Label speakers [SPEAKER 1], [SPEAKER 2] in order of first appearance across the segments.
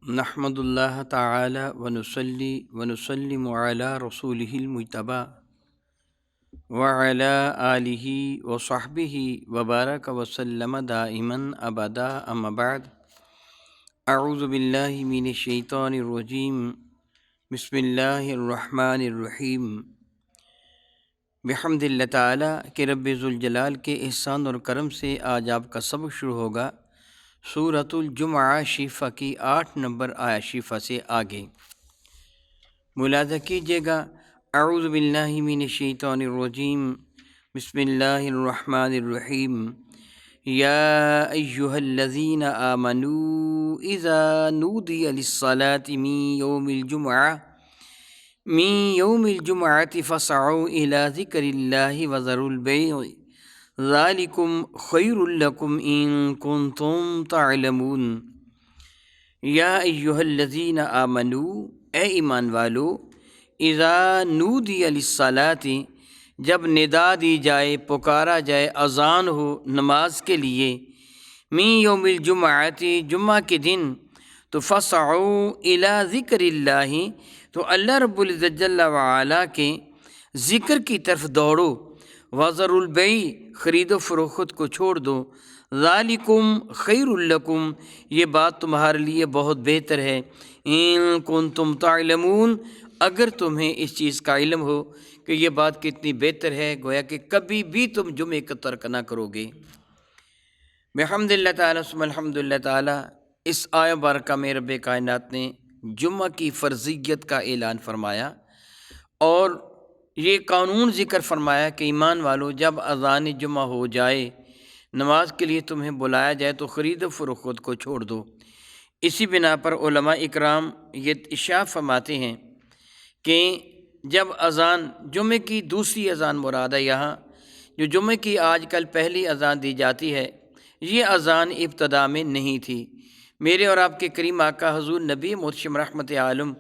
[SPEAKER 1] نحمد اللہ تعالی ونصلی ونسلم علی رسولہ المجتبی وعلی آلہ وصحبہ وبارک وسلم دائما ابدا اما بعد اعوذ باللہ من الشیطان الرجیم بسم اللہ الرحمن الرحیم۔ بحمد اللہ تعالی کہ رب ذوالجلال کے احسان اور کرم سے آج آپ کا سبق شروع ہوگا سورۃ الجمعہ شفا کی 8 نمبر آیت شفا سے آگے۔ ملاحظہ کیجیے گا، اعوذ باللہ من الشیطان الرجیم بسم اللہ الرحمن الرحیم، یا ایہا الذین آمنوا اذا نودی للصلاة من یوم الجمعة فاسعوا الی ذکر اللہ وذروا البیع ذالکم خیر لکم ان کنتم تعلمون۔ یا ایہا الذین آمنوا، اے ایمان والو، اذا نودی للصلاۃ، جب ندا دی جائے، پکارا جائے، اذان ہو نماز کے لیے، من یوم الجمعۃ، جمعہ کے دن، تو فاسعوا الی ذکر اللہ، تو اللہ رب العزت جل وعلا کے ذکر کی طرف دوڑو، وذروا البیع، خرید و فروخت کو چھوڑ دو، ذالکم خیر لکم، یہ بات تمہارے لیے بہت بہتر ہے، ان کنتم تعلمون، اگر تمہیں اس چیز کا علم ہو کہ یہ بات کتنی بہتر ہے، گویا کہ کبھی بھی تم جمعے کا ترک نہ کرو گے۔ بحمد اللہ تعالیٰ ثم الحمد للہ تعالیٰ، اس آیہ مبارکہ میں رب کائنات نے جمعہ کی فرضیت کا اعلان فرمایا اور یہ قانون ذکر فرمایا کہ ایمان والو، جب اذان جمعہ ہو جائے، نماز کے لیے تمہیں بلایا جائے تو خرید و فروخت کو چھوڑ دو۔ اسی بنا پر علماء اکرام یہ اشاعت فرماتے ہیں کہ جب اذان، جمعے کی دوسری اذان مراد ہے، یہاں جو جمعے کی آج کل پہلی اذان دی جاتی ہے، یہ اذان ابتدا میں نہیں تھی۔ میرے اور آپ کے کریم آقا حضور نبی محتشم رحمت عالم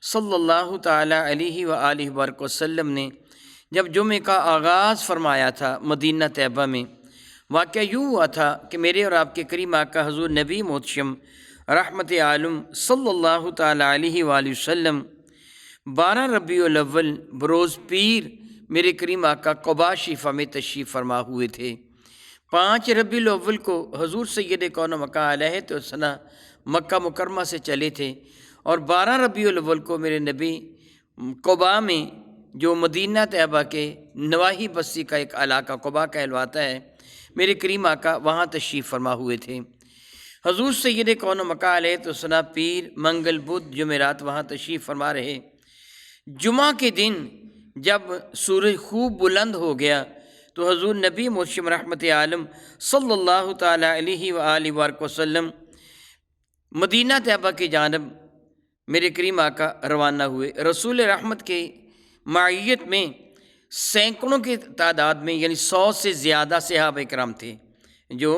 [SPEAKER 1] صلی اللہ تعالی علیہ وآلہ وبرکہ وسلم نے جب جمعے کا آغاز فرمایا تھا مدینہ طیبہ میں، واقعہ یوں ہوا تھا کہ میرے اور آپ کے کریم آقا حضور نبی محتشم رحمت عالم صلی اللہ تعالی علیہ وآلہ وسلم 12 ربیع الاول بروز پیر میرے کریم آقا قباء شیفا میں تشریف فرما ہوئے تھے۔ 5 ربیع الاول کو حضور سید کون و مکان علیہ السلام مکہ مکرمہ سے چلے تھے اور 12 ربیع الاول کو میرے نبی قباء میں، جو مدینہ طیبہ کے نواحی بستی کا ایک علاقہ قباء کہلواتا ہے، میرے کریم آقا وہاں تشریف فرما ہوئے تھے۔ حضور سید کون و مکان علیہ السلام پیر، منگل، بدھ، جمعرات وہاں تشریف فرما رہے۔ جمعہ کے دن جب سورج خوب بلند ہو گیا تو حضور نبی محتشم رحمت عالم صلی اللہ تعالی علیہ وآلہ وآلہ وسلم مدینہ طیبہ کی جانب میرے کریم آقا روانہ ہوئے۔ رسول رحمت کے معیت میں سینکڑوں کی تعداد میں، یعنی 100 سے زیادہ صحابہ کرام تھے، جو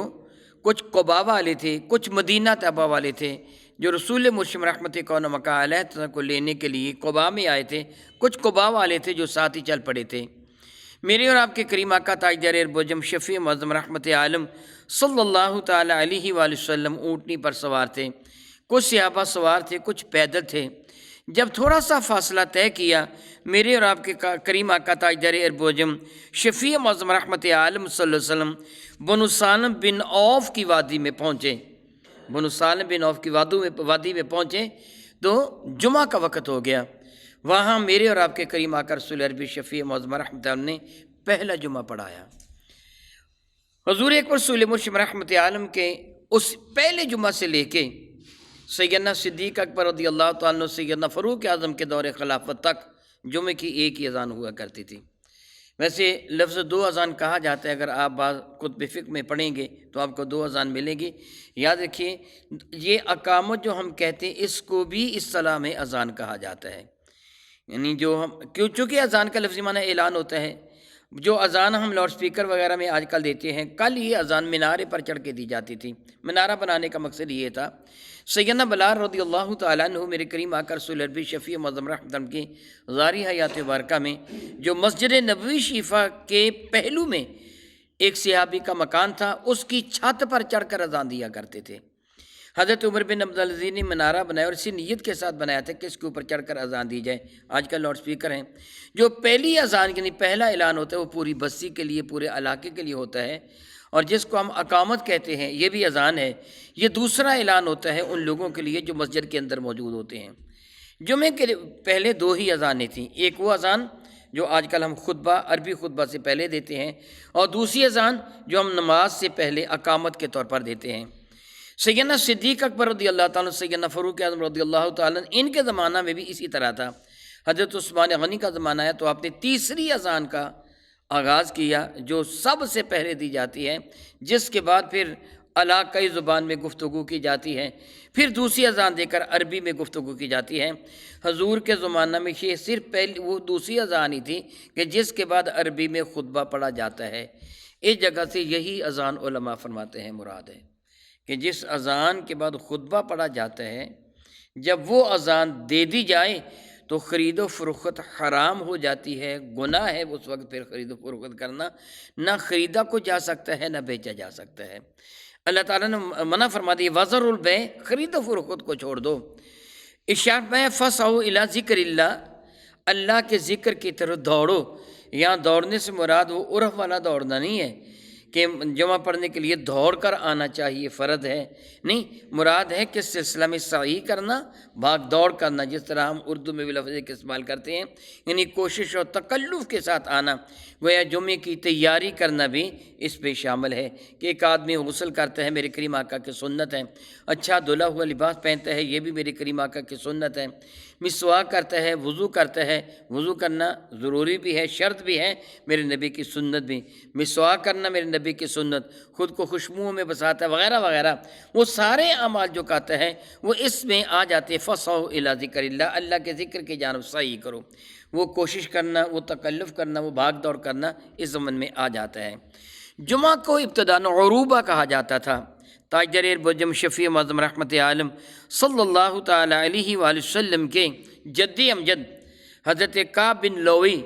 [SPEAKER 1] کچھ قباء والے تھے، کچھ مدینہ طیبہ والے تھے، جو رسول محتشم رحمت کون مکان علیہ کو لینے کے لیے قباء میں آئے تھے، کچھ قباء والے تھے جو ساتھ ہی چل پڑے تھے۔ میرے اور آپ کے کریم آقا تاجدار اربوجم شفیع معظم رحمت عالم صلی اللہ تعالی علیہ وآلہ وسلم اونٹنی پر سوار تھے، کچھ صحابہ سوار تھے، کچھ پیدل تھے۔ جب تھوڑا سا فاصلہ طے کیا، میرے اور آپ کے کریم آقا تاجدار اربوجم شفیع معظم رحمت عالم صلی اللہ علیہ وسلم بنو سالم بن عوف کی وادی میں پہنچے۔ بنو سالم بن عوف کی وادی میں پہنچے تو جمعہ کا وقت ہو گیا۔ وہاں میرے اور آپ کے کریم آقا رسول عربی شفیع معظم رحمت عالم نے پہلا جمعہ پڑھایا۔ حضور اکبر رسول محتشم رحمت عالم کے اس پہلے جمعہ سے لے کے سیدنا صدیق اکبر رضی اللہ تعالیٰ عنہ، سیدنا فاروق اعظم کے دور خلافت تک جمعے کی ایک ہی اذان ہوا کرتی تھی۔ ویسے لفظ 2 اذان کہا جاتا ہے، اگر آپ بعض کتب فقہ میں پڑھیں گے تو آپ کو 2 اذان ملے گی۔ یاد رکھیے، یہ اقامت جو ہم کہتے ہیں اس کو بھی اصطلاح میں اذان کہا جاتا ہے، یعنی جو ہم چونکہ اذان کا لفظی معنی اعلان ہوتا ہے، جو اذان ہم لاؤڈ سپیکر وغیرہ میں آج کل دیتے ہیں، کل یہ اذان مینارے پر چڑھ کے دی جاتی تھی۔ مینارہ بنانے کا مقصد یہ تھا۔ سیدنا بلال رضی اللہ تعالیٰ عنہ میرے کریم آقا رسول عربی شفیع معظم رحمت اللہ کی ظاہری حیات مبارکہ میں، جو مسجد نبوی شریفہ کے پہلو میں ایک صحابی کا مکان تھا، اس کی چھت پر چڑھ کر اذان دیا کرتے تھے۔ حضرت عمر بن عبدالعزیز نے منارہ بنایا اور اسی نیت کے ساتھ بنایا تھا کہ اس کے اوپر چڑھ کر اذان دی جائے۔ آج کل لاؤڈ سپیکر ہیں۔ جو پہلی اذان یعنی پہلا اعلان ہوتا ہے وہ پوری بستی کے لیے، پورے علاقے کے لیے ہوتا ہے، اور جس کو ہم اقامت کہتے ہیں یہ بھی اذان ہے۔ یہ دوسرا اعلان ہوتا ہے ان لوگوں کے لیے جو مسجد کے اندر موجود ہوتے ہیں۔ جمعے کے پہلے دو ہی اذانیں تھیں، ایک وہ اذان جو آج کل ہم خطبہ، عربی خطبہ سے پہلے دیتے ہیں، اور دوسری اذان جو ہم نماز سے پہلے اقامت کے طور پر دیتے ہیں۔ سیدنا صدیق اکبر رضی اللہ تعالیٰ، سیدنا فاروق اعظم رضی اللہ تعالیٰ، ان کے زمانہ میں بھی اسی طرح تھا۔ حضرت عثمان غنی کا زمانہ ہے تو آپ نے تیسری اذان کا آغاز کیا جو سب سے پہلے دی جاتی ہے، جس کے بعد پھر علاقائی زبان میں گفتگو کی جاتی ہے، پھر دوسری اذان دے کر عربی میں گفتگو کی جاتی ہے۔ حضور کے زمانہ میں یہ صرف پہلی وہ دوسری اذان ہی تھی کہ جس کے بعد عربی میں خطبہ پڑھا جاتا ہے۔ اس جگہ سے یہی اذان علماء فرماتے ہیں مراد ہے کہ جس اذان کے بعد خطبہ پڑھا جاتا ہے، جب وہ اذان دے دی جائے تو خرید و فروخت حرام ہو جاتی ہے، گناہ ہے اس وقت پھر خرید و فروخت کرنا، نہ خریدا کو جا سکتا ہے نہ بیچا جا سکتا ہے۔ اللہ تعالیٰ نے منع فرما دی وَذَرُوا الْبَيْعَ، خرید و فروخت کو چھوڑ دو۔ ارشاد میں فَاسْعَوْا إِلَىٰ ذِكْرِ اللَّهِ، اللہ کے ذکر کی طرف دوڑو۔ یہاں دوڑنے سے مراد وہ عرف والا دوڑنا نہیں ہے کہ جمعہ پڑھنے کے لیے دوڑ کر آنا چاہیے، فرض ہے، نہیں، مراد ہے کہ سلسلہ میں سعی کرنا، بھاگ دوڑ کرنا، جس طرح ہم اردو میں بھی لفظ کا استعمال کرتے ہیں، یعنی کوشش اور تکلف کے ساتھ آنا۔ گویا جمعے کی تیاری کرنا بھی اس پہ شامل ہے کہ ایک آدمی غسل کرتا ہے، میرے کریم آقا کی سنت ہے، اچھا دھلا ہوا لباس پہنتا ہے، یہ بھی میرے کریم آقا کی سنت ہے، مسواک کرتا ہے، وضو کرتا ہے، وضو کرنا ضروری بھی ہے، شرط بھی ہے، میرے نبی کی سنت بھی، مسواک کرنا میرے نبی کی سنت، خود کو خوشبوؤں میں بساتا ہے وغیرہ وغیرہ، وہ سارے اعمال جو کہتا ہے وہ اس میں آ جاتے ہیں۔ فَاسْعَوْا إِلَىٰ ذِكْرِ اللَّهِ، اللہ کے ذکر کی جانب سعی کرو، وہ کوشش کرنا، وہ تکلف کرنا، وہ بھاگ دوڑ کرنا اس ضمن میں آ جاتا ہے۔ جمعہ کو ابتداً عروبہ کہا جاتا تھا۔ تاجر بجم شفیع معظم رحمت عالم صلی اللہ تعالیٰ علیہ وآلہ وسلم کے جدی امجد حضرت کعب بن لوئی،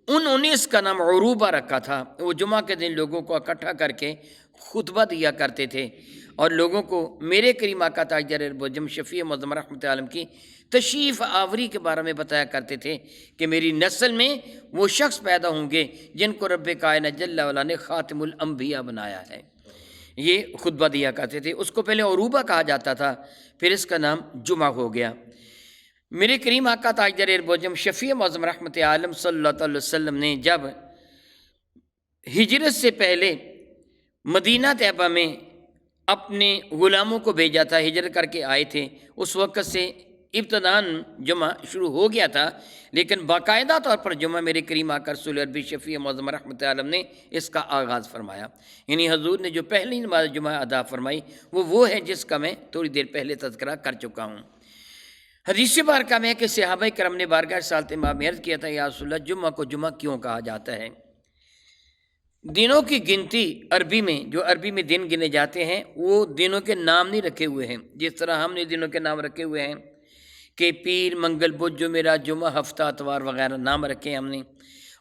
[SPEAKER 1] انہوں نے اس کا نام عروبہ رکھا تھا۔ وہ جمعہ کے دن لوگوں کو اکٹھا کر کے خطبہ دیا کرتے تھے اور لوگوں کو میرے کریم آقا تاجر بجم شفیع معظم رحمت عالم کی تشریف آوری کے بارے میں بتایا کرتے تھے کہ میری نسل میں وہ شخص پیدا ہوں گے جن کو رب کائنات جل وعلا نے خاتم الانبیاء بنایا ہے۔ یہ خطبہ دیا کرتے تھے، اس کو پہلے عروبہ کہا جاتا تھا، پھر اس کا نام جمعہ ہو گیا۔ میرے کریم آقا تاجدار اربوجم شفیع معظم رحمت عالم صلی اللہ علیہ وسلم نے جب ہجرت سے پہلے مدینہ طیبہ میں اپنے غلاموں کو بھیجا تھا، ہجرت کر کے آئے تھے، اس وقت سے ابتداً جمعہ شروع ہو گیا تھا، لیکن باقاعدہ طور پر جمعہ میرے کریم آقا رسول عربی شفیع معظم رحمت عالم نے اس کا آغاز فرمایا۔ یعنی حضور نے جو پہلی نماز جمعہ ادا فرمائی وہ ہے جس کا میں تھوڑی دیر پہلے تذکرہ کر چکا ہوں۔ حدیث بارکہ میں ہے کہ صحابہ کرام نے بارگاہ رسالت امام میں عرض کیا تھا، یا رسول اللہ جمعہ کو جمعہ کیوں کہا جاتا ہے؟ دنوں کی گنتی عربی میں جو عربی میں دن گنے جاتے ہیں وہ دنوں کے نام نہیں رکھے ہوئے ہیں، جس طرح ہم نے دنوں کے نام رکھے ہوئے ہیں کہ پیر، منگل، بدھ، جمعرات، جمعہ، ہفتہ، اتوار وغیرہ نام رکھے ہیں ہم نے،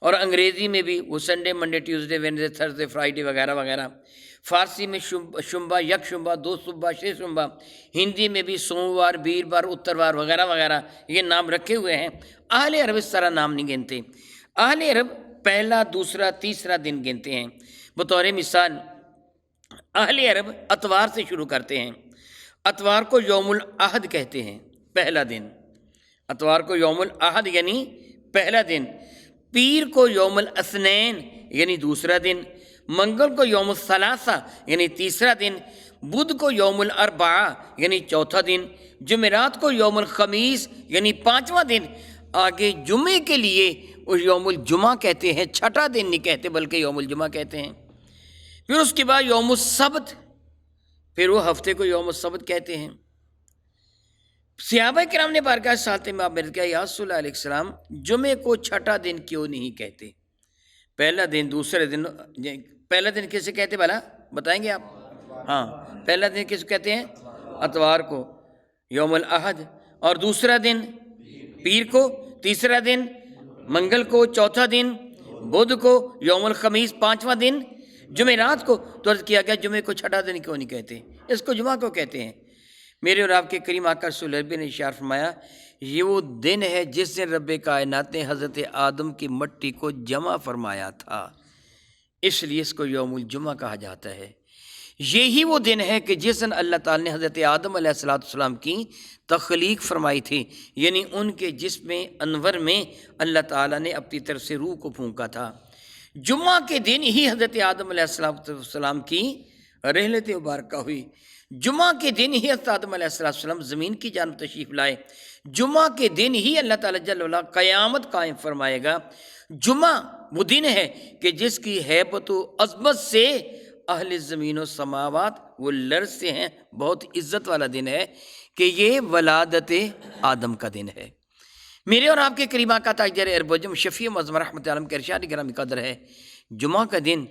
[SPEAKER 1] اور انگریزی میں بھی وہ Sunday, Monday, Tuesday, Wednesday, Thursday, Friday وغیرہ وغیرہ، فارسی میں شنبہ، یک شنبہ، دو صبح، شے شنبہ، ہندی میں بھی سوموار، بیروار، اتروار وغیرہ وغیرہ یہ نام رکھے ہوئے ہیں۔ اہل عرب اس طرح نام نہیں گنتے، اہل عرب پہلا، دوسرا، تیسرا دن گنتے ہیں۔ بطور مثال اہل عرب اتوار سے شروع کرتے ہیں، اتوار کو یوم الاحد کہتے ہیں، پہلا دن، اتوار کو یوم الاحد یعنی پہلا دن، پیر کو یوم الاثنین یعنی دوسرا دن، منگل کو یوم الثلاثہ یعنی تیسرا دن، بدھ کو یوم الاربعہ یعنی چوتھا دن، جمعرات کو یوم الخمیس یعنی پانچواں دن۔ آگے جمعے کے لیے وہ یوم الجمعہ کہتے ہیں، چھٹا دن نہیں کہتے بلکہ یوم الجمعہ کہتے ہیں۔ پھر اس کے بعد یوم السبت، پھر وہ ہفتے کو یوم السبت کہتے ہیں۔ صحابہ کرام نے بارگاہ رسالت میں آپ کیا یا رسول اللہ علیہ السلام جمعے کو چھٹا دن کیوں نہیں کہتے؟ پہلا دن، دوسرے دن، پہلا دن کیسے کہتے بھلا بتائیں گے آپ؟ ہاں، پہلا دن کس کہتے ہیں؟ اتوار کو یوم الاحد، اور دوسرا دن پیر کو، تیسرا دن منگل کو، چوتھا دن بدھ کو، یوم الخمیس پانچواں دن جمعرات کو۔ تو عرض کیا گیا جمعے کو چھٹا دن کیوں نہیں کہتے، اس کو جمعہ کو کہتے ہیں؟ میرے اور آپ کے کریم آقا رسول اللہ نے ارشاد فرمایا یہ وہ دن ہے جس دن رب کائنات نے حضرت آدم کی مٹی کو جمع فرمایا تھا، اس لیے اس کو یوم الجمعہ کہا جاتا ہے۔ یہی وہ دن ہے کہ جس دن اللہ تعالیٰ نے حضرت آدم علیہ السلام کی تخلیق فرمائی تھی، یعنی ان کے جسم انور میں اللہ تعالیٰ نے اپنی طرف سے روح کو پھونکا تھا۔ جمعہ کے دن ہی حضرت آدم علیہ السلام کی رحلت مبارکہ ہوئی، جمعہ کے دن ہی حضرت آدم علیہ السلام زمین کی جانب تشریف لائے، جمعہ کے دن ہی اللہ تعالیٰ جل وعلا قیامت قائم فرمائے گا۔ جمعہ وہ دن ہے کہ جس کی ہیبت و عظمت سے اہل زمین و سماوات وہ لرزتے ہیں، بہت عزت والا دن ہے کہ یہ ولادت آدم کا دن ہے۔ میرے اور آپ کے کریم آقا تاجدار عرب و عجم شفیع معظم رحمۃ عالم کے ارشاد گرامی قدر ہے، جمعہ کا دن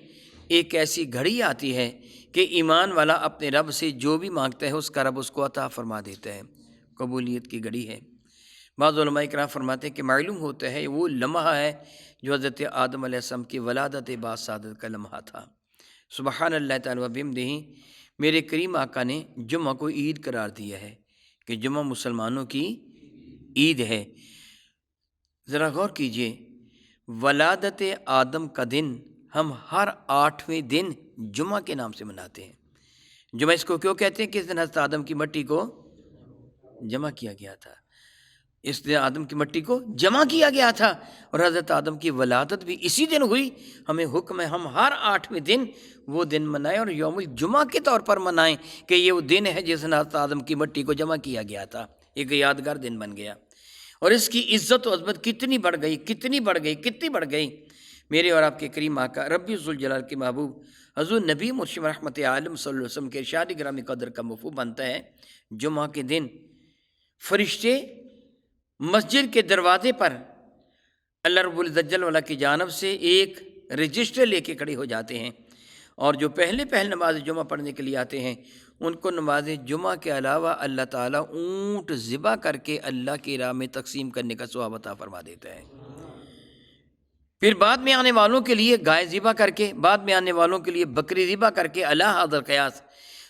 [SPEAKER 1] ایک ایسی گھڑی آتی ہے کہ ایمان والا اپنے رب سے جو بھی مانگتا ہے اس کا رب اس کو عطا فرما دیتا ہے، قبولیت کی گھڑی ہے۔ بعض علماء کرام فرماتے ہیں کہ معلوم ہوتا ہے وہ لمحہ ہے جو حضرت آدم علیہ السلام کی ولادت باسعادت کا لمحہ تھا۔ سبحان اللہ تعالیٰ وبحمدہ، میرے کریم آقا نے جمعہ کو عید قرار دیا ہے کہ جمعہ مسلمانوں کی عید ہے۔ ذرا غور کیجئے، ولادت آدم کا دن ہم ہر 8ویں دن جمعہ کے نام سے مناتے ہیں۔ جمعہ اس کو کیوں کہتے ہیں کہ اس دن حضرت آدم کی مٹی کو جمع کیا گیا تھا، اس دن آدم کی مٹی کو جمع کیا گیا تھا اور حضرت آدم کی ولادت بھی اسی دن ہوئی۔ ہمیں حکم ہے ہم ہر 8ویں دن وہ دن منائیں اور یوم الجمعہ کے طور پر منائیں کہ یہ وہ دن ہے جس دن حضرت آدم کی مٹی کو جمع کیا گیا تھا، ایک یادگار دن بن گیا۔ اور اس کی عزت و عظمت کتنی بڑھ گئی، کتنی بڑھ گئی، کتنی بڑھ گئی۔ میرے اور آپ کے کریم آقا ربی ذوالجلال کے محبوب حضور نبی مرشد رحمت عالم صلی اللہ علیہ وسلم کے ارشاد گرامی قدر کا مفہوم بنتا ہے، جمعہ کے دن فرشتے مسجد کے دروازے پر اللہ رب العزت جل وعلا کی جانب سے ایک رجسٹر لے کے کھڑے ہو جاتے ہیں، اور جو پہلے نماز جمعہ پڑھنے کے لیے آتے ہیں ان کو نماز جمعہ کے علاوہ اللہ تعالیٰ اونٹ ذبح کر کے اللہ کی راہ میں تقسیم کرنے کا ثواب عطا فرما دیتا ہے۔ پھر بعد میں آنے والوں کے لیے گائے ذبح کر کے، بعد میں آنے والوں کے لیے بکری ذبح کر کے اللہ حاضر قیاس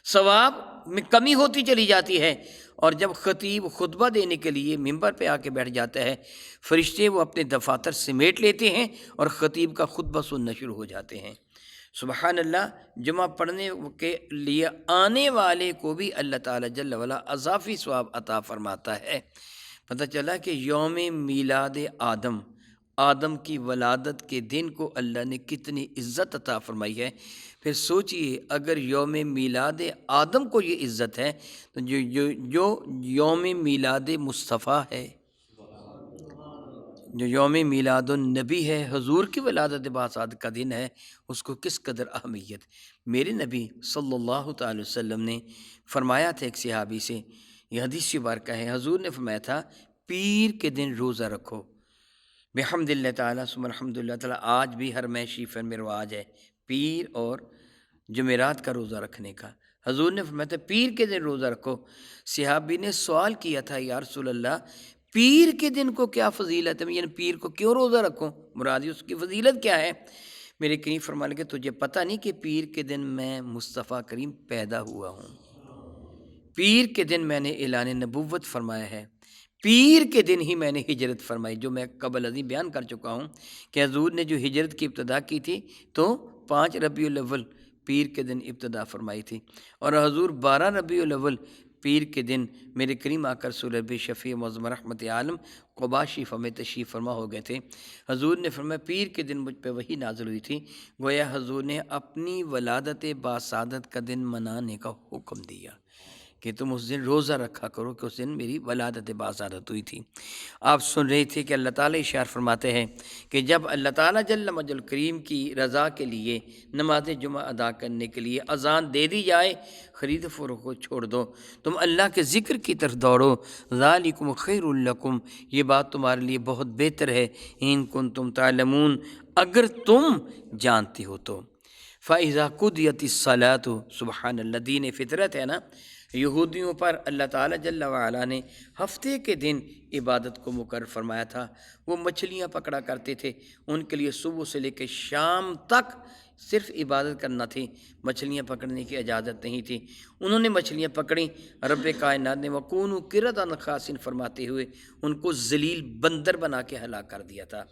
[SPEAKER 1] ثواب میں کمی ہوتی چلی جاتی ہے۔ اور جب خطیب خطبہ دینے کے لیے ممبر پہ آ کے بیٹھ جاتا ہے، فرشتے وہ اپنے دفاتر سمیٹ لیتے ہیں اور خطیب کا خطبہ سننا شروع ہو جاتے ہیں۔ سبحان اللہ، جمعہ پڑھنے کے لیے آنے والے کو بھی اللہ تعالیٰ جل وعلا اضافی ثواب عطا فرماتا ہے۔ پتہ چلا کہ یوم میلاد آدم کی ولادت کے دن کو اللہ نے کتنی عزت عطا فرمائی ہے۔ پھر سوچئے اگر یوم میلاد آدم کو یہ عزت ہے تو جو یوم میلاد مصطفیٰ ہے، جو یوم میلاد النبی ہے، حضور کی ولادت باسعادت کا دن ہے، اس کو کس قدر اہمیت۔ میرے نبی صلی اللہ تعالی وسلم نے فرمایا تھا ایک صحابی سے، یہ حدیث مبارکہ ہے، حضور نے فرمایا تھا پیر کے دن روزہ رکھو۔ بحمد اللہ تعالیٰ ثم الحمد للہ تعالیٰ آج بھی ہر میں شیفر میں رواج ہے پیر اور جمعرات کا روزہ رکھنے کا۔ حضور نے فرمایا تھا پیر کے دن روزہ رکھو۔ صحابی نے سوال کیا تھا، یا رسول اللہ پیر کے دن کو کیا فضیلت ہے، یعنی پیر کو کیوں روزہ رکھوں، مرادی اس کی فضیلت کیا ہے؟ میرے کریم فرمانے کہ تجھے پتہ نہیں کہ پیر کے دن میں مصطفیٰ کریم پیدا ہوا ہوں، پیر کے دن میں نے اعلان نبوت فرمایا ہے، پیر کے دن ہی میں نے ہجرت فرمائی، جو میں قبل ازیں بیان کر چکا ہوں کہ حضور نے جو ہجرت کی ابتدا کی تھی تو 5 ربیع الاول پیر کے دن ابتدا فرمائی تھی، اور حضور 12 ربیع الاول پیر کے دن میرے کریم آقا رسول اللہ شفیع معظم رحمت عالم قباء شیفہ میں تشریف فرما ہو گئے تھے۔ حضور نے فرمایا پیر کے دن مجھ پہ وحی نازل ہوئی تھی، گویا حضور نے اپنی ولادت باسعادت کا دن منانے کا حکم دیا کہ تم اس دن روزہ رکھا کرو کہ اس دن میری ولادت باسعادت ہوئی تھی۔ آپ سن رہے تھے کہ اللہ تعالیٰ اشارہ فرماتے ہیں کہ جب اللہ تعالیٰ جل مجد الکریم کی رضا کے لیے نماز جمعہ ادا کرنے کے لیے اذان دے دی جائے، خرید فروخت کو چھوڑ دو، تم اللہ کے ذکر کی طرف دوڑو، ذالکم خیر لکم، یہ بات تمہارے لیے بہت بہتر ہے، ان کنتم تعلمون، اگر تم جانتے ہو تو۔ فَإِذَا قُضِيَتِ الصَّلَاةُ، سبحان اللہ، دین فطرت ہے نا۔ یہودیوں پر اللہ تعالیٰ جل وعلا نے ہفتے کے دن عبادت کو مقرر فرمایا تھا۔ وہ مچھلیاں پکڑا کرتے تھے، ان کے لیے صبح سے لے کے شام تک صرف عبادت کرنا تھی، مچھلیاں پکڑنے کی اجازت نہیں تھی۔ انہوں نے مچھلیاں پکڑیں، رب کائنات نے وَكُونُوا قِرَدًا خَاسِئِينَ فرماتے ہوئے ان کو ذلیل بندر بنا کے ہلاک کر دیا تھا۔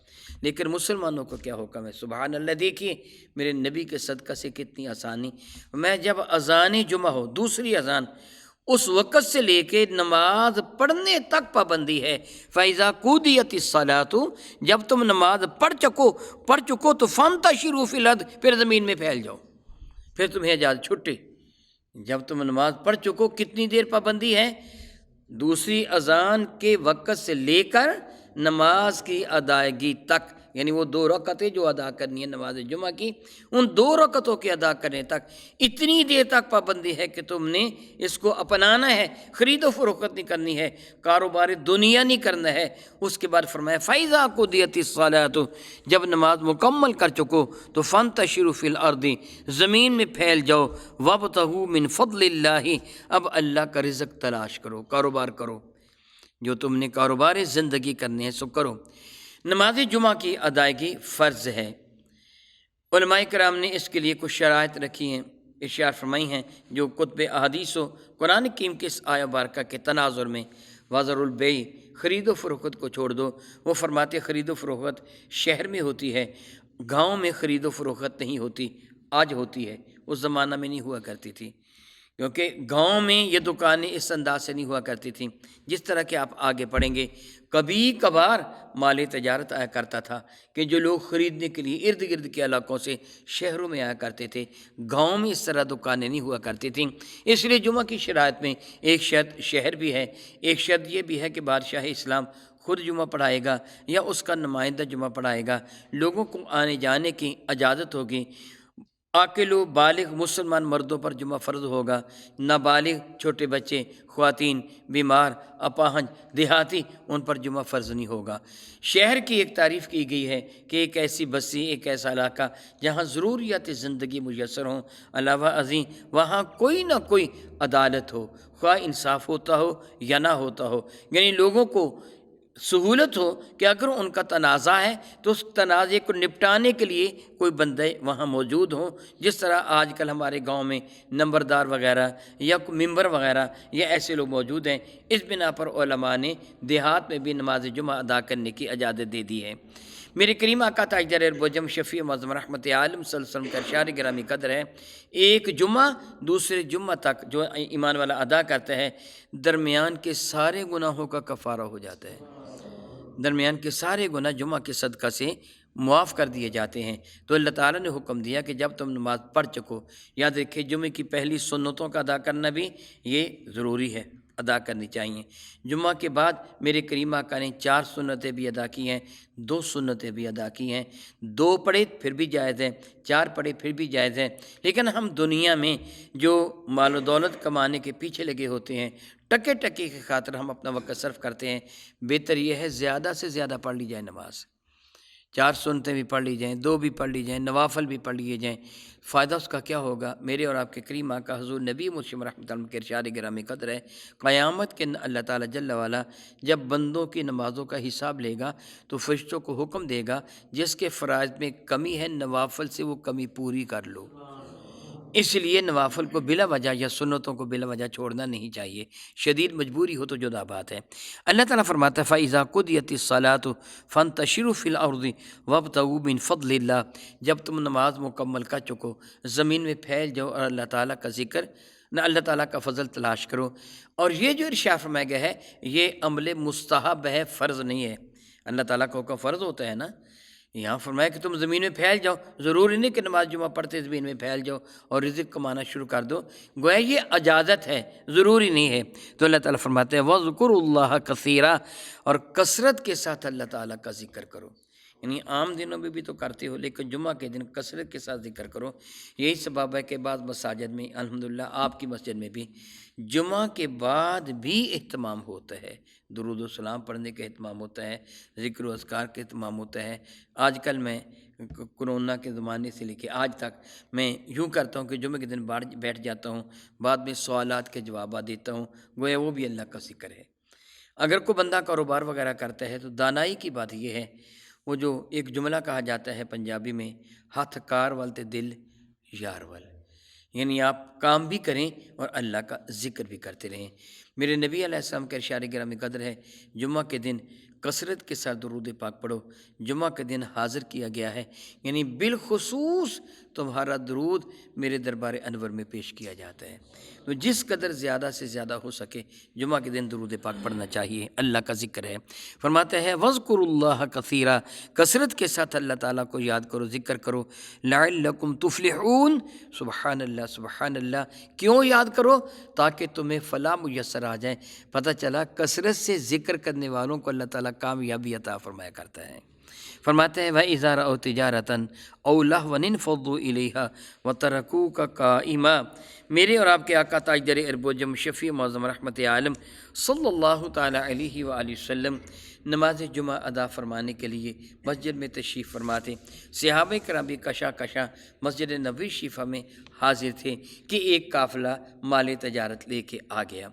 [SPEAKER 1] لیکن مسلمانوں کو کیا حکم ہے؟ سبحان اللہ، دیکھیے میرے نبی کے صدقہ سے کتنی آسانی۔ میں جب اذان جمعہ ہو، دوسری اذان، اس وقت سے لے کے نماز پڑھنے تک پابندی ہے۔ فَإِذَا قُضِيَتِ الصَّلَاةُ، جب تم نماز پڑھ چکو تو فَانتَشِرُوا فِي الْأَرْضِ، پھر زمین میں پھیل جاؤ، پھر تمہیں اجازت چھٹی۔ جب تم نماز پڑھ چکو، کتنی دیر پابندی ہے؟ دوسری اذان کے وقت سے لے کر نماز کی ادائیگی تک، یعنی وہ 2 رکعتیں جو ادا کرنی ہے نماز جمعہ کی، ان 2 رکعتوں کے ادا کرنے تک اتنی دیر تک پابندی ہے کہ تم نے اس کو اپنانا ہے، خرید و فروخت نہیں کرنی ہے، کاروبار دنیا نہیں کرنا ہے۔ اس کے بعد فرمایا فَإِذَا قُضِيَتِ الصَّلَاةُ، جب نماز مکمل کر چکو تو فَانتَشِرُوا فِي الْأَرْضِ، زمین میں پھیل جاؤ، وَابْتَغُوا مِنْ فَضْلِ اللَّهِ، اب اللہ کا رزق تلاش کرو، کاروبار کرو، جو تم نے کاروبار زندگی کرنے ہیں سو کرو۔ نماز جمعہ کی ادائیگی فرض ہے۔ علماء کرام نے اس کے لیے کچھ شرائط رکھی ہیں، ارشاد فرمائی ہیں، جو کتب احادیث و قرآن کریم کے اس آیہ بارکہ کے تناظر میں وَذَرُوا الْبَيْعَ، خرید و فروخت کو چھوڑ دو۔ وہ فرماتے خرید و فروخت شہر میں ہوتی ہے، گاؤں میں خرید و فروخت نہیں ہوتی، آج ہوتی ہے، اس زمانہ میں نہیں ہوا کرتی تھی، کیونکہ گاؤں میں یہ دکانیں اس انداز سے نہیں ہوا کرتی تھیں جس طرح کہ آپ آگے پڑھیں گے۔ کبھی کبھار مال تجارت آیا کرتا تھا کہ جو لوگ خریدنے کے لیے ارد گرد کے علاقوں سے شہروں میں آیا کرتے تھے، گاؤں میں اس طرح دکانیں نہیں ہوا کرتی تھیں۔ اس لیے جمعہ کی شرائط میں ایک شرط شہر بھی ہے، ایک شرط یہ بھی ہے کہ بادشاہ اسلام خود جمعہ پڑھائے گا یا اس کا نمائندہ جمعہ پڑھائے گا، لوگوں کو آنے جانے کی اجازت ہوگی۔ عاقل و بالغ مسلمان مردوں پر جمعہ فرض ہوگا، نابالغ چھوٹے بچے، خواتین، بیمار، اپاہج، دیہاتی، ان پر جمعہ فرض نہیں ہوگا۔ شہر کی ایک تعریف کی گئی ہے کہ ایک ایسی بستی، ایک ایسا علاقہ جہاں ضروریات زندگی میسر ہوں، علاوہ ازیں وہاں کوئی نہ کوئی عدالت ہو، خواہ انصاف ہوتا ہو یا نہ ہوتا ہو، یعنی لوگوں کو سہولت ہو کہ اگر ان کا تنازع ہے تو اس تنازع کو نپٹانے کے لیے کوئی بندے وہاں موجود ہوں، جس طرح آج کل ہمارے گاؤں میں نمبردار وغیرہ یا ممبر وغیرہ یا ایسے لوگ موجود ہیں۔ اس بنا پر علماء نے دیہات میں بھی نماز جمعہ ادا کرنے کی اجازت دے دی ہے۔ میرے کریم آقا تاجدار اربجم شفیع معظم رحمت عالم صلی اللہ علیہ وسلم کا ارشاد گرامی قدر ہے، ایک جمعہ دوسرے جمعہ تک جو ایمان والا ادا کرتا ہے، درمیان کے سارے گناہوں کا کفارہ ہو جاتا ہے، درمیان کے سارے گناہ جمعہ کے صدقہ سے معاف کر دیے جاتے ہیں۔ تو اللہ تعالیٰ نے حکم دیا کہ جب تم نماز پڑھ چکو، یاد رکھے جمعے کی پہلی سنتوں کا ادا کرنا بھی یہ ضروری ہے، ادا کرنی چاہیے۔ جمعہ کے بعد میرے کریم آقا نے 4 سنتیں بھی ادا کی ہیں، 2 سنتیں بھی ادا کی ہیں، 2 پڑھے پھر بھی جائز ہے، 4 پڑھے پھر بھی جائز ہے۔ لیکن ہم دنیا میں جو مال و دولت کمانے کے پیچھے لگے ہوتے ہیں، ٹکے ٹکے کی خاطر ہم اپنا وقت صرف کرتے ہیں، بہتر یہ ہے زیادہ سے زیادہ پڑھ لی جائے نماز، 4 سنتیں بھی پڑھ لی جائیں، 2 بھی پڑھ لی جائیں، نوافل بھی پڑھ لیے جائیں۔ فائدہ اس کا کیا ہوگا؟ میرے اور آپ کے کریم آقا حضور نبی مسلم رحمۃ اللہ کے ارشاد گرامی قدر ہے، قیامت کے اللہ تعالیٰ جل وعلا جب بندوں کی نمازوں کا حساب لے گا تو فرشتوں کو حکم دے گا جس کے فرائض میں کمی ہے نوافل سے وہ کمی پوری کر لو۔ اس لیے نوافل کو بلا وجہ یا سنتوں کو بلا وجہ چھوڑنا نہیں چاہیے، شدید مجبوری ہو تو جدا بات ہے۔ اللہ تعالیٰ فرماتا ہے فَإِذَا قُضِيَتِ الصَّلَاةُ فَانتَشِرُوا فِي الْأَرْضِ وَابْتَغُوا مِنْ فَضْلِ اللَّهِ، جب تم نماز مکمل کر چکو زمین میں پھیل جاؤ اور اللہ تعالیٰ کا ذکر نہ اللہ تعالیٰ کا فضل تلاش کرو۔ اور یہ جو ارشاد فرمایا گیا ہے یہ عمل مستحب ہے، فرض نہیں ہے۔ اللہ تعالیٰ کا حکم فرض ہوتا ہے نا، یہاں فرمایا کہ تم زمین میں پھیل جاؤ، ضروری نہیں کہ نماز جمعہ پڑھتے زمین میں پھیل جاؤ اور رزق کمانا شروع کر دو، گویا یہ اجازت ہے، ضروری نہیں ہے۔ تو اللہ تعالیٰ فرماتے ہیں وَاذْكُرُوا اللَّهَ كَثِيرًا، اور کثرت کے ساتھ اللہ تعالیٰ کا ذکر کرو، یعنی عام دنوں میں بھی تو کرتے ہو لیکن جمعہ کے دن کثرت کے ساتھ ذکر کرو۔ یہی سبب ہے کہ بعض مساجد میں الحمدللہ آپ کی مسجد میں بھی جمعہ کے بعد بھی اہتمام ہوتا ہے، درود و سلام پڑھنے کا اہتمام ہوتا ہے، ذکر و اذکار کا اہتمام ہوتا ہے۔ آج کل میں کرونا کے زمانے سے لے کے آج تک میں یوں کرتا ہوں کہ جمعہ کے دن بیٹھ جاتا ہوں، بعد میں سوالات کے جوابات دیتا ہوں، گویا وہ بھی اللہ کا ذکر ہے۔ اگر کوئی بندہ کاروبار وغیرہ کرتا ہے تو دانائی کی بات یہ ہے وہ جو ایک جملہ کہا جاتا ہے پنجابی میں، ہاتھ کار والتے دل یار وال، یعنی آپ کام بھی کریں اور اللہ کا ذکر بھی کرتے رہیں۔ میرے نبی علیہ السلام کا ارشاد گرامی قدر ہے، جمعہ کے دن کثرت کے ساتھ درود پاک پڑھو۔ جمعہ کے دن حاضر کیا گیا ہے، یعنی بالخصوص تمہارا درود میرے دربار انور میں پیش کیا جاتا ہے، تو جس قدر زیادہ سے زیادہ ہو سکے جمعہ کے دن درود پاک پڑھنا چاہیے، اللہ کا ذکر ہے۔ فرماتا ہے وَاذْكُرُوا اللَّهَ كَثِيرًا، کثرت کے ساتھ اللہ تعالیٰ کو یاد کرو، ذکر کرو، لَعَلَّكُمْ تُفْلِحُونَ، سبحان اللہ سبحان اللہ، کیوں یاد کرو؟ تاکہ تمہیں فلاح میسر آ جائیں۔ پتہ چلا کثرت سے ذکر کرنے والوں کو اللہ تعالیٰ کامیابی عطا فرمایا کرتا ہے۔ فرماتے ہیں وَإِذَا رَأَوْا تِجَارَةً أَوْ لَهْوًا انفَضُّوا إِلَيْهَا وَتَرَكُوكَ قَائِمًا۔ میرے اور آپ کے آقا تاجدار ارب و جم شفیع معظم رحمت عالم صلی اللہ تعالیٰ علیہ وآلہ وسلم نماز جمعہ ادا فرمانے کے لیے مسجد میں تشریف فرماتے۔ صحابہ کرام بھی کشا کشا مسجد نبوی شریفہ میں حاضر تھے کہ ایک قافلہ مال تجارت لے کے آ گیا۔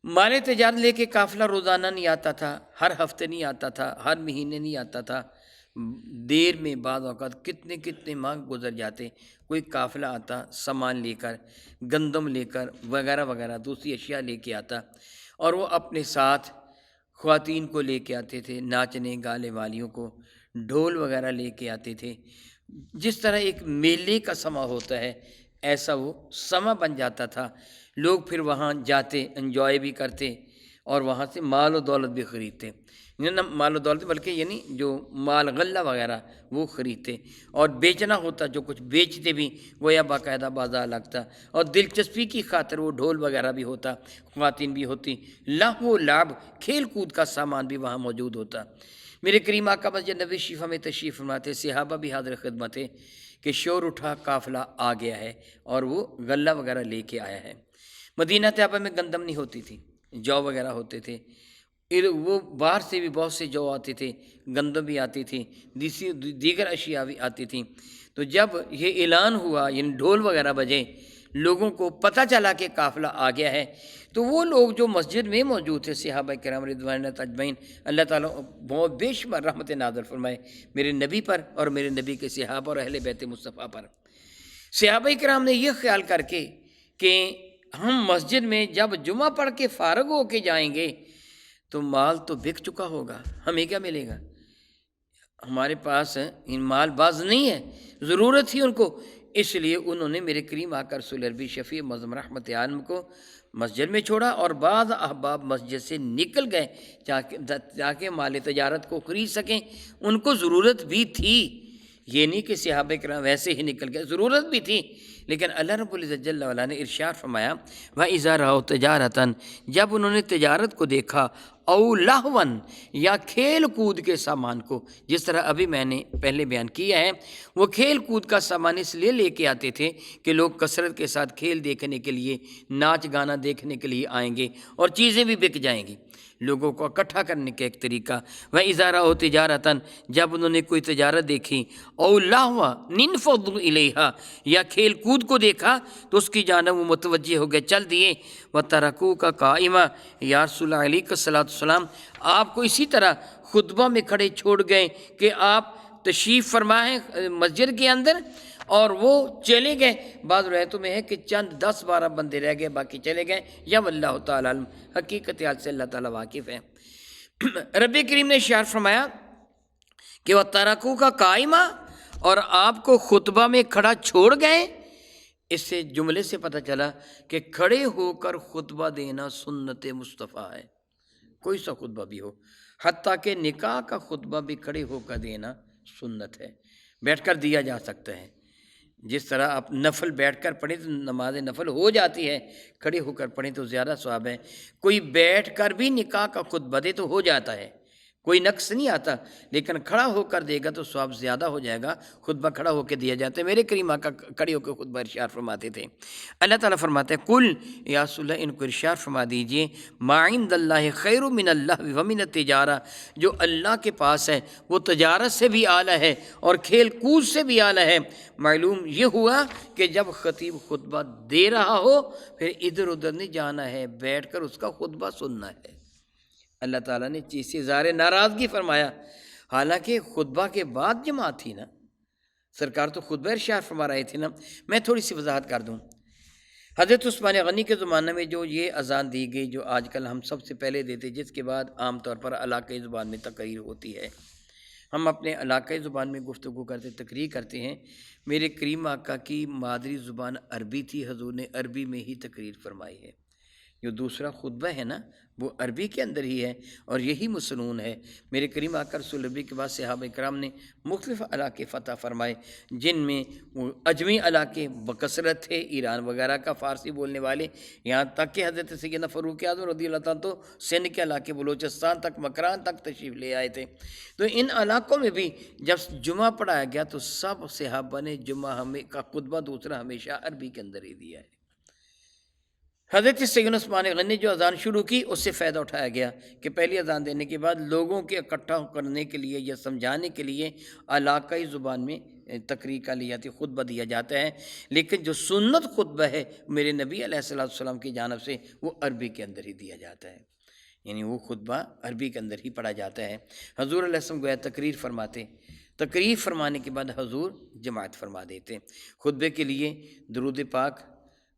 [SPEAKER 1] مال تجارت لے کے قافلہ روزانہ نہیں آتا تھا، ہر ہفتے نہیں آتا تھا، ہر مہینے نہیں آتا تھا، دیر میں بعض اوقات کتنے ماہ گزر جاتے، کوئی قافلہ آتا سامان لے کر، گندم لے کر وغیرہ وغیرہ دوسری اشیاء لے کے آتا، اور وہ اپنے ساتھ خواتین کو لے کے آتے تھے، ناچنے گانے والیوں کو ڈھول وغیرہ لے کے آتے تھے۔ جس طرح ایک میلے کا سما ہوتا ہے ایسا وہ سما بن جاتا تھا۔ لوگ پھر وہاں جاتے، انجوائے بھی کرتے اور وہاں سے مال و دولت بھی خریدتے، نہ مال و دولت بلکہ یعنی جو مال غلہ وغیرہ وہ خریدتے، اور بیچنا ہوتا جو کچھ بیچتے بھی وہ یا باقاعدہ بازار لگتا، اور دلچسپی کی خاطر وہ ڈھول وغیرہ بھی ہوتا، خواتین بھی ہوتی، لہو و لعب کھیل کود کا سامان بھی وہاں موجود ہوتا۔ میرے کریم آقا مسجد نبوی شریفہ میں تشریف فرماتے، صحابہ بھی حاضر خدمت ہے کہ شور اٹھا قافلہ آ گیا ہے اور وہ غلہ وغیرہ لے کے آیا ہے۔ مدینہ طیبہ میں گندم نہیں ہوتی تھی، جو وغیرہ ہوتے تھے، وہ باہر سے بھی بہت سے جو آتے تھے، گندم بھی آتی تھی، دیگر اشیاء بھی آتی تھیں۔ تو جب یہ اعلان ہوا یعنی ڈھول وغیرہ بجے، لوگوں کو پتہ چلا کہ قافلہ آ گیا ہے، تو وہ لوگ جو مسجد میں موجود تھے صحابہ کرام رضوان اللہ اجمعین، اللہ تعالیٰ بہت بے شمار رحمت نازل فرمائے میرے نبی پر اور میرے نبی کے صحابہ اور اہل بیت مصطفیٰ پر۔ صحابہ کرام نے یہ خیال کر کے کہ ہم مسجد میں جب جمعہ پڑھ کے فارغ ہو کے جائیں گے تو مال تو بک چکا ہوگا، ہمیں کیا ملے گا؟ ہمارے پاس ان مال باز نہیں ہے، ضرورت تھی ان کو، اس لیے انہوں نے میرے کریم آقا رسول عربی شفیع معظم رحمت عالم کو مسجد میں چھوڑا، اور بعض احباب مسجد سے نکل گئے تاکہ مال تجارت کو خرید سکیں۔ ان کو ضرورت بھی تھی، یہ نہیں کہ صحابہ کرام ویسے ہی نکل گئے، ضرورت بھی تھی، لیکن اللہ رب العزت جل وعلا نے ارشاد فرمایا وَإِذَا رَأَوْا تِجَارَةً، جب انہوں نے تجارت کو دیکھا، او لہون یا کھیل کود کے سامان کو، جس طرح ابھی میں نے پہلے بیان کیا ہے، وہ کھیل کود کا سامان اس لیے لے کے آتے تھے کہ لوگ کثرت کے ساتھ کھیل دیکھنے کے لیے، ناچ گانا دیکھنے کے لیے آئیں گے اور چیزیں بھی بک جائیں گی، لوگوں کو اکٹھا کرنے کا ایک طریقہ۔ وَإِذَا رَأَوْا تِجَارَةً، جب انہوں نے کوئی تجارت دیکھی، او لہوا انفضوا الیہا، یا کھیل کود کو دیکھا تو اس کی جانب وہ متوجہ ہو گئے، چل دیے۔ وَتَرَكُوكَ قَائِمًا، یا رسول اللہ علیہ السلام آپ کو اسی طرح خطبہ میں کھڑے چھوڑ گئے کہ آپ تشریف فرمائیں مسجد کے اندر، اور وہ چلے گئے۔ بعض روایتوں میں ہے کہ چند 10-12 بندے رہ گئے، باقی چلے گئے، یا واللہ تعالیٰ علم، حقیقت حال سے اللہ تعالیٰ واقف ہے۔ رب کریم نے اشارہ فرمایا کہ وہ ترکو کا قائمہ، اور آپ کو خطبہ میں کھڑا چھوڑ گئے۔ اس سے جملے سے پتہ چلا کہ کھڑے ہو کر خطبہ دینا سنت مصطفیٰ ہے، کوئی سا خطبہ بھی ہو، حتیٰ کہ نکاح کا خطبہ بھی کھڑے ہو کر دینا سنت ہے، بیٹھ کر دیا جا سکتا ہے۔ جس طرح آپ نفل بیٹھ کر پڑھیں تو نماز نفل ہو جاتی ہے، کھڑے ہو کر پڑھیں تو زیادہ ثواب ہے۔ کوئی بیٹھ کر بھی نکاح کا خطبہ دے تو ہو جاتا ہے، کوئی نقص نہیں آتا، لیکن کھڑا ہو کر دے گا تو ثواب زیادہ ہو جائے گا۔ خطبہ کھڑا ہو کے دیا جاتا ہے۔ میرے کریم آقا کھڑے ہو کے خطبہ ارشاد فرماتے تھے۔ اللہ تعالیٰ فرماتے ہیں کل یا رسول اللہ، ان کو ارشاد فرما دیجئے ما عند اللہ خیر من اللہ ومن التجارہ، جو اللہ کے پاس ہے وہ تجارت سے بھی اعلیٰ ہے اور کھیل کود سے بھی اعلیٰ ہے۔ معلوم یہ ہوا کہ جب خطیب خطبہ دے رہا ہو پھر ادھر ادھر نہیں جانا ہے، بیٹھ کر اس کا خطبہ سننا ہے۔ اللہ تعالیٰ نے چیز سے اظہار ناراضگی فرمایا، حالانکہ خطبہ کے بعد جماعت تھی نا، سرکار تو خطبہ ارشاد فرما رہے تھے نا۔ میں تھوڑی سی وضاحت کر دوں۔ حضرت عثمان غنی کے زمانے میں جو یہ اذان دی گئی، جو آج کل ہم سب سے پہلے دیتے، جس کے بعد عام طور پر علاقائی زبان میں تقریر ہوتی ہے، ہم اپنے علاقائی زبان میں گفتگو کرتے، تقریر کرتے ہیں۔ میرے کریم آقا کی مادری زبان عربی تھی، حضور نے عربی میں ہی تقریر فرمائی ہے۔ جو دوسرا خطبہ ہے نا وہ عربی کے اندر ہی ہے، اور یہی مسنون ہے۔ میرے کریم آقا رسول ربی کے بعد صحابہ کرام نے مختلف علاقے فتح فرمائے، جن میں وہ اجمی علاقے بکثرت تھے، ایران وغیرہ کا فارسی بولنے والے، یہاں تک کہ حضرت سیدنا فاروق اعظم رضی اللہ تعالیٰ تو سندھ کے علاقے بلوچستان تک، مکران تک تشریف لے آئے تھے۔ تو ان علاقوں میں بھی جب جمعہ پڑھایا گیا تو سب صحابہ نے جمعہ کا خطبہ دوسرا ہمیشہ عربی کے اندر ہی دیا ہے۔ حضرت سیدنا عثمان غنی نے جو اذان شروع کی، اس سے فائدہ اٹھایا گیا کہ پہلی اذان دینے کے بعد لوگوں کے اکٹھا کرنے کے لیے یا سمجھانے کے لیے علاقائی زبان میں تقریر کا لی جاتی، خطبہ دیا جاتا ہے، لیکن جو سنت خطبہ ہے میرے نبی علیہ السلام کی جانب سے وہ عربی کے اندر ہی دیا جاتا ہے، یعنی وہ خطبہ عربی کے اندر ہی پڑھا جاتا ہے۔ حضور علیہ السلام گویا تقریر فرماتے، تقریر فرمانے کے بعد حضور جماعت فرما دیتے۔ خطبے کے لیے درود پاک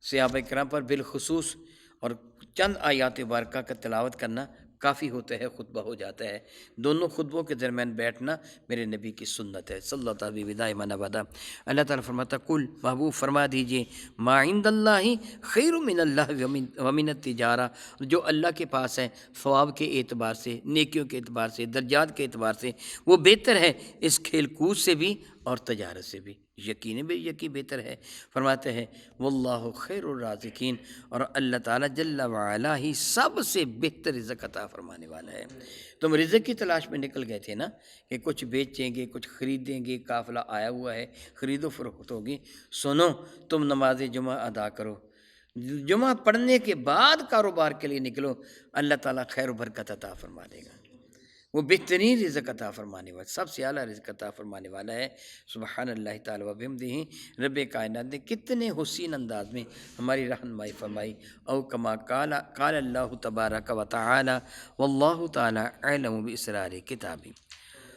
[SPEAKER 1] صحابہ کرام پر بالخصوص اور چند آیات مبارکہ کا تلاوت کرنا کافی ہوتا ہے، خطبہ ہو جاتا ہے۔ دونوں خطبوں کے درمیان بیٹھنا میرے نبی کی سنت ہے صلی اللہ تعالیٰ ودائم ابدا۔ اللہ تعالیٰ فرماتا کل محبوب فرما دیجئے ما عند اللہ خیر من اللہ ومن التجارہ، جو اللہ کے پاس ہے ثواب کے اعتبار سے، نیکیوں کے اعتبار سے، درجات کے اعتبار سے وہ بہتر ہے اس کھیل کود سے بھی اور تجارت سے بھی، یقین بھی یقین بہتر ہے۔ فرماتے ہیں واللہ خیر الرازقین، اور اللہ تعالیٰ جل وعلا ہی سب سے بہتر رزق عطا فرمانے والا ہے۔ تم رزق کی تلاش میں نکل گئے تھے نا کہ کچھ بیچیں گے، کچھ خریدیں گے، قافلہ آیا ہوا ہے، خرید و فروخت ہوگی، سنو تم نماز جمعہ ادا کرو، جمعہ پڑھنے کے بعد کاروبار کے لیے نکلو، اللہ تعالیٰ خیر و برکت عطا فرما دے گا۔ وہ بہترین رزق عطا فرمانے والا، سب سے اعلیٰ رزق عطا فرمانے والا ہے۔ سبحان اللہ تعالیٰ وبحمدہ، رب کائنات نے کتنے حسین انداز میں ہماری رہنمائی فرمائی۔ او کما قال اللہ تبارک و تعالی واللہ تعالی اعلم باسرار کتابی۔